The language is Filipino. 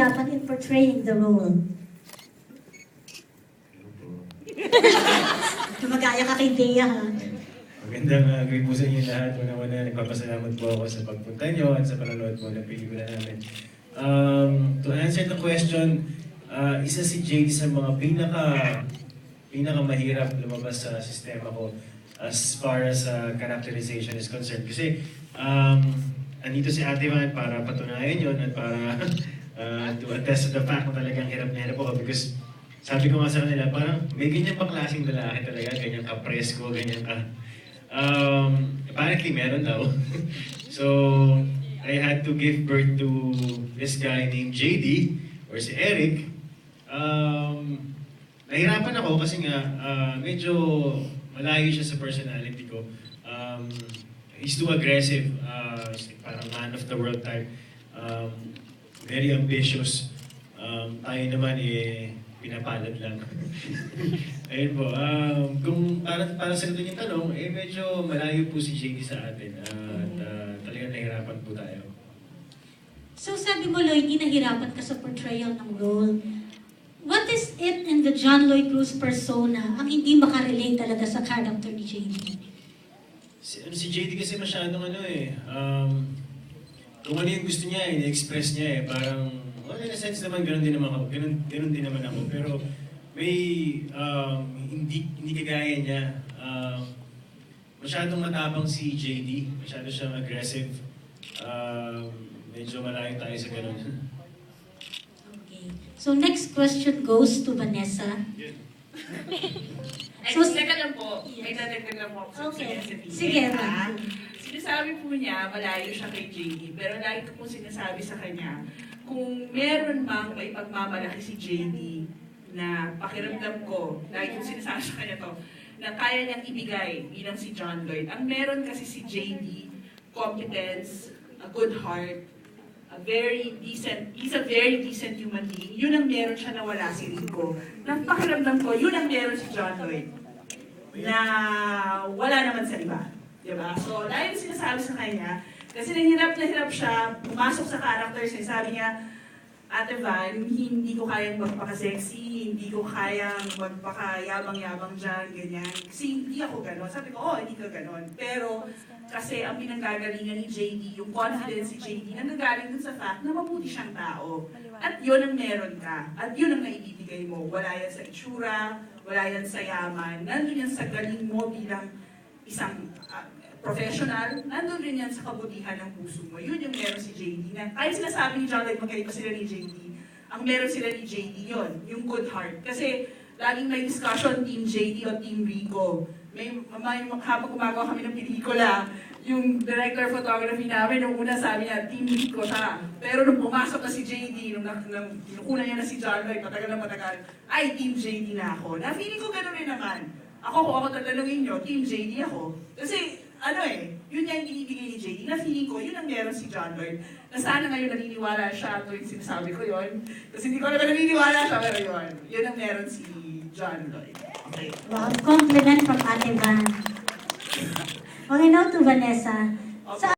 nahihirapan in portraying the role? Tumagaya ka kay Thea, ha? Magandang gabi po sa inyo lahat. Una-una, nagpapasalamat po ako sa pagpunta nyo at sa panonood mo ng pelikula namin. To answer the question, isa si JD sa mga pinakamahirap lumabas sa sistema ko as far as characterization is concerned. Kasi andito si Ate Van para patunayan yun at para to attest to the fact na talagang hirap na hirap ako because sabi ko nga sa kanila, parang may ganyan pang klaseng lalaki talaga, ganyan ka-presko, ganyan ka. Apparently meron daw. So, I had to give birth to this guy named JD, or si Eric. Nahirapan ako kasi nga, medyo malayo siya sa personality ko. He's too aggressive, parang man of the world type. Very ambitious. Tayo naman pinapalad lang. Ayun po, kung para sagutin yung tanong, medyo malayo po si JD sa atin at talagang nahirapan po tayo. So sabi mo, Lloyd, nahirapan ka sa portrayal ng role. What is it in the John Lloyd Cruz persona ang hindi makarelate talaga sa character ni JD? Si JD kasi masyadong kung ano yung gusto niya, i-express niya parang, well, in a sense naman, ganun din naman ako. Pero may, hindi kagaya niya. Masyadong matapang si JD, masyado siyang aggressive. Medyo malayo tayo sa ganun. Okay. So next question goes to Vanessa. So, second lang po, may dadagdag lang po ako sa sinasabi. Sige, Sinasabi po niya, malayo siya kay JD, pero lagi ko po sinasabi sa kanya, kung meron bang may pagmamalaki si JD na pakiramdam ko, lagi ko sinasabi sa kanya to, na kaya niyang ibigay bilang si John Lloyd. Ang meron kasi si JD, competence, a good heart, he's a very decent human being. Yun ang meron siya na wala si Rico. Nang pakiramdam ko, yun ang meron si John Lloyd. Na wala naman sa iba. Diba? So, dahil sinasabi sa kanya, kasi na hirap siya, pumasok sa characters niya, sabi niya, Ate Van, hindi ko kayang magpaka-sexy, hindi ko kayang magpaka-yabang-yabang dyan, ganyan. Kasi hindi ako ganon. Sabi ko, hindi ka ganon. Pero, kasi ang pinanggagalingan ni JD, yung confidence ni JD, nanggagaling dun sa fact na mabuti siyang tao. At yun ang meron ka. At yun ang naibibigay mo. Wala yan sa itsura, wala yan sa yaman. Nandun yan sa galing mo bilang isang professional, nandun rin yan sa kabutihan ng puso mo. Yun yung meron si JD. Na, kahit sinasabi ni John Lloyd, magkaiba sila ni JD, ang meron sila ni JD yun, yung good heart. Kasi laging may discussion, Team JD o Team Rico. Habang gumagawa kami ng pelikula, yung director photography namin, nung una sabi niya, Team Rico siya. Pero nung pumasok na si JD, nung una niya na si John Lloyd, matagal na matagal, ay Team JD na ako. Na feeling ko gano'n rin naman. Kung ako tatanungin nyo, Team JD ako. Kasi, yun yung binibigay ni JD, na feeling ko, yun ang meron si John Lloyd. Na sana ngayon naniniwala siya tuwing sinasabi ko yun. Kasi hindi ko naman naniniwala siya, pero yun ang meron si John Lloyd. Okay. Wow, compliment from Ate Van. Okay, now to Vanessa.